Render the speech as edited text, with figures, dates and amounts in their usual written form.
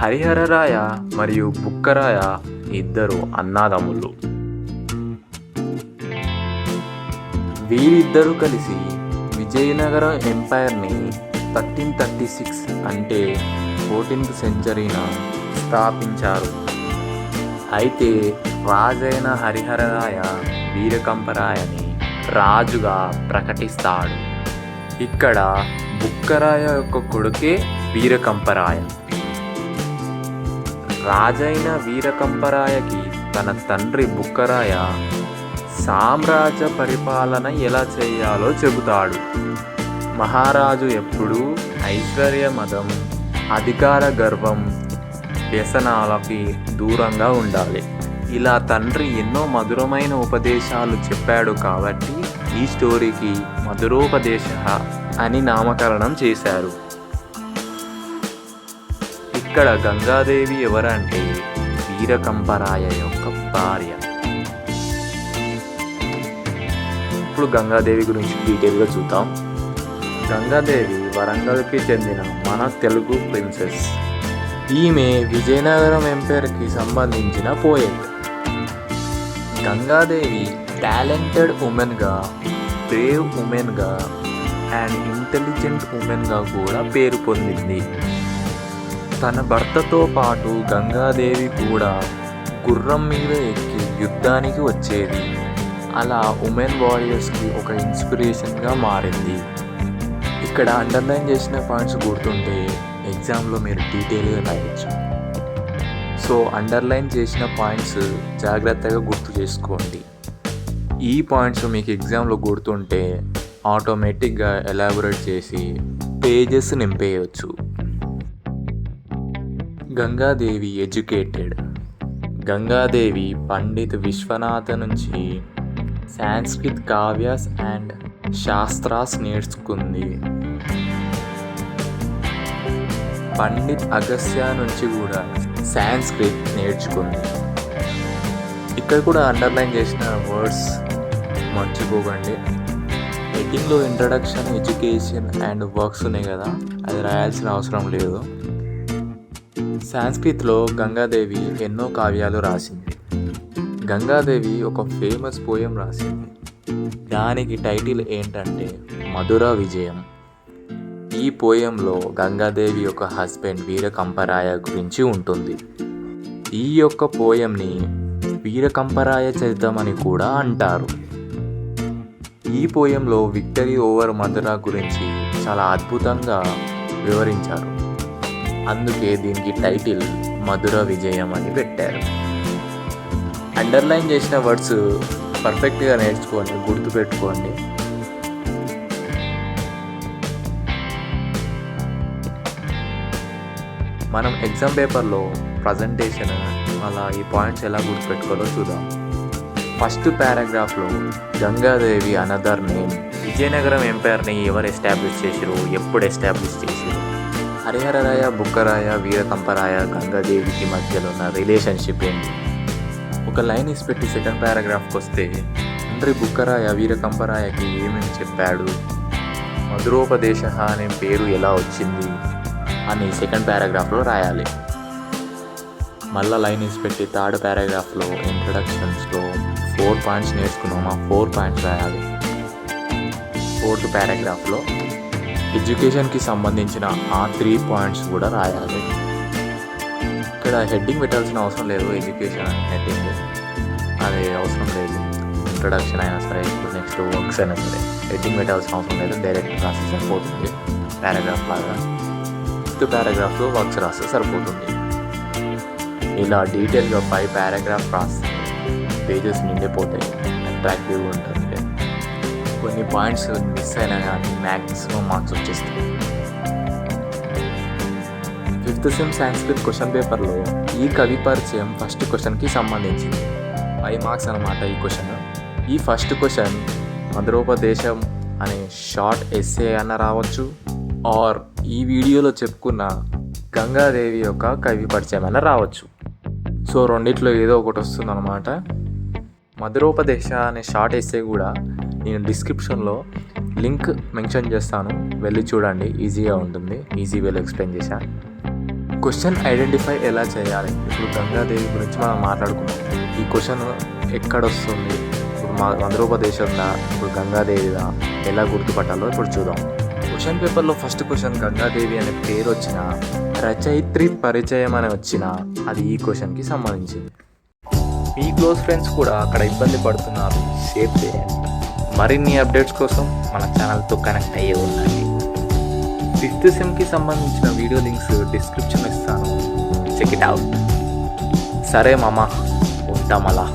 హరిహరరాయ మరియు బుక్కరాయ ఇద్దరు అన్నదమ్ములు. వీరిద్దరూ కలిసి విజయనగరం ఎంపైర్ని 1336 అంటే 14th సెంచరీన స్థాపించారు. అయితే రాజైన హరిహరరాయ వీరకంపరాయని రాజుగా ప్రకటిస్తాడు. ఇక్కడ బుక్కరాయ యొక్క కొడుకే వీరకంపరాయ. రాజైన వీరకంపరాయకి తన తండ్రి బుక్కరాయ సామ్రాజ్య పరిపాలన ఎలా చేయాలో చెబుతాడు. మహారాజు ఎప్పుడూ ఐశ్వర్యమదం, అధికార గర్వం, వ్యసనాలకి దూరంగా ఉండాలి. ఇలా తండ్రి ఎన్నో మధురమైన ఉపదేశాలు చెప్పాడు కాబట్టి ఈ స్టోరీకి మధురోపదేశ అని నామకరణం చేశారు. ఇక్కడ గంగాదేవి ఎవరంటే వీరకంపరాయ యొక్క భార్య. ఇప్పుడు గంగాదేవి గురించి డీటెయిల్గా చూద్దాం. గంగాదేవి వరంగల్కి చెందిన మన తెలుగు ప్రిన్సెస్. ఈమె విజయనగరం ఎంపైర్కి సంబంధించిన పోయెట్. గంగాదేవి టాలెంటెడ్ ఉమెన్గా, బ్రేవ్ ఉమెన్గా అండ్ ఇంటెలిజెంట్ ఉమెన్గా కూడా పేరు పొందింది. తన భర్తతో పాటు గంగాదేవి కూడా గుర్రం మీద ఎక్కి యుద్ధానికి వచ్చేది. అలా ఉమెన్ వారియర్స్కి ఒక ఇన్స్పిరేషన్గా మారింది. ఇక్కడ అండర్లైన్ చేసిన పాయింట్స్ గుర్తుంటే ఎగ్జామ్లో మీరు డీటెయిల్గా రాయొచ్చు. సో అండర్లైన్ చేసిన పాయింట్స్ జాగ్రత్తగా గుర్తు చేసుకోండి. ఈ పాయింట్స్ మీకు ఎగ్జామ్లో గుర్తుంటే ఆటోమేటిక్గా ఎలాబొరేట్ చేసి పేజెస్ నింపేయచ్చు. గంగాదేవి ఎడ్యుకేటెడ్. గంగాదేవి పండిత్ విశ్వనాథ నుంచి సాంస్క్రిట్ కావ్యాస్ అండ్ శాస్త్రాస్ నేర్చుకుంది. పండిత్ అగస్త్య నుంచి కూడా సాంస్క్రిట్ నేర్చుకుంది. ఇక్కడ కూడా అండర్లైన్ చేసిన వర్డ్స్ మర్చిపోకండి. హెడ్డింగ్లో ఇంట్రడక్షన్, ఎడ్యుకేషన్ అండ్ వర్క్స్ ఉన్నాయి కదా, అది రాయాల్సిన అవసరం లేదు. సాంస్క్రిట్లో గంగాదేవి ఎన్నో కావ్యాలు రాసింది. గంగాదేవి ఒక ఫేమస్ పోయం రాసింది. దానికి టైటిల్ ఏంటంటే మధుర విజయం. ఈ పోయంలో గంగాదేవి యొక్క హస్బెండ్ వీరకంపరాయ గురించి ఉంటుంది. ఈ యొక్క పోయంని వీరకంపరాయ చరితం అని కూడా అంటారు. ఈ పోయంలో విక్టరీ ఓవర్ మధుర గురించి చాలా అద్భుతంగా వివరించారు. అందుకే దీనికి టైటిల్ మధుర విజయం అని పెట్టారు. అండర్లైన్ చేసిన వర్డ్స్ పర్ఫెక్ట్గా నేర్చుకోండి, గుర్తుపెట్టుకోండి. మనం ఎగ్జామ్ పేపర్లో ప్రజెంటేషన్ అలా ఈ పాయింట్స్ ఎలా గుర్తుపెట్టుకోవాలో చూద్దాం. ఫస్ట్ పారాగ్రాఫ్లో గంగాదేవి అనదర్ నేమ్. విజయనగరం ఎంపైర్ని ఎవరు ఎస్టాబ్లిష్ చేసిరు, ఎప్పుడు ఎస్టాబ్లిష్ చేసిరు, హరిహరరాయ, బుక్కరాయ, వీరకంపరాయ, గంగాదేవికి మధ్యలో ఉన్న రిలేషన్షిప్ ఏంటి. ఒక లైన్ ఇసిపెట్టి సెకండ్ పారాగ్రాఫ్కి వస్తే తండ్రి బుక్కరాయ వీరకంపరాయకి ఏమేమి చెప్పాడు, మధురోపదేశ అనే పేరు ఎలా వచ్చింది అని సెకండ్ పారాగ్రాఫ్లో రాయాలి. మళ్ళీ లైన్ ఇసిపెట్టి థర్డ్ పారాగ్రాఫ్లో ఇంట్రడక్షన్స్లో 4 పాయింట్స్ నేర్చుకున్నాం, ఆ 4 పాయింట్స్ రాయాలి. ఫోర్త్ పారాగ్రాఫ్లో ఎడ్యుకేషన్కి సంబంధించిన ఆ 3 పాయింట్స్ కూడా రాయాలి. ఇక్కడ హెడ్డింగ్ పెట్టాల్సిన అవసరం లేదు. ఎడ్యుకేషన్ హెడ్డింగ్ అది అవసరం లేదు. ఇంట్రడక్షన్ అయినా సరే, ఇప్పుడు నెక్స్ట్ వర్క్స్ అయినా సరే హెడ్డింగ్ పెట్టాల్సిన అవసరం లేదు. డైరెక్ట్ రాస్తే సరిపోతుంది. పారాగ్రాఫ్ లాగా 5th పారాగ్రాఫ్లో వర్క్స్ రాస్తే సరిపోతుంది. ఇలా డీటెయిల్గా 5 పారాగ్రాఫ్ రాస్తే పేజెస్ నిండిపోతాయి, అట్రాక్టివ్గా ఉంటుంది. కొన్ని పాయింట్స్ మిస్ అయినా కానీ మ్యాక్సిమం మార్క్స్ వచ్చేస్తాయి. 5th సెమ్ సాంస్క్రిట్ క్వశ్చన్ పేపర్లో ఈ కవి పరిచయం ఫస్ట్ క్వశ్చన్కి సంబంధించింది. 5 మార్క్స్ అన్నమాట ఈ క్వశ్చన్. ఈ ఫస్ట్ క్వశ్చన్ మధురోపదేశం అనే షార్ట్ ఎస్సే అన్న రావచ్చు, ఆర్ ఈ వీడియోలో చెప్పుకున్న గంగాదేవి యొక్క కవి పరిచయం అన్న రావచ్చు. సో రెండిట్లో ఏదో ఒకటి వస్తుంది అన్నమాట. మధురోపదేశ అనే షార్ట్ ఎస్సే కూడా నేను డిస్క్రిప్షన్లో లింక్ మెన్షన్ చేస్తాను, వెళ్ళి చూడండి. ఈజీగా ఉంటుంది, ఈజీ వేలో ఎక్స్ప్లెయిన్ చేశాను. క్వశ్చన్ ఐడెంటిఫై ఎలా చేయాలి? ఇప్పుడు గంగాదేవి గురించి మనం మాట్లాడుకున్నాం. ఈ క్వశ్చన్ ఎక్కడొస్తుంది? ఇప్పుడు ఆంధ్రప్రదేశ్ ఉందా? ఇప్పుడు గంగాదేవిదా? ఎలా గుర్తుపట్టాలో ఇప్పుడు చూద్దాం. క్వశ్చన్ పేపర్లో ఫస్ట్ క్వశ్చన్ గంగాదేవి అనే పేరు వచ్చిన, రచయిత్రి పరిచయం అని వచ్చిన, అది ఈ క్వశ్చన్కి సంబంధించింది. మీ క్లోజ్ ఫ్రెండ్స్ కూడా అక్కడ ఇబ్బంది పడుతున్నారు, షేర్ చేయండి. మరిన్ని అప్డేట్స్ కోసం మన ఛానల్తో కనెక్ట్ అయ్యే ఉండండి. 5th సెమ్కి సంబంధించిన వీడియో లింక్స్ డిస్క్రిప్షన్ ఇస్తాను, చెక్ ఇట్ అవుట్. సరే మామ, ఉంటాం అలా.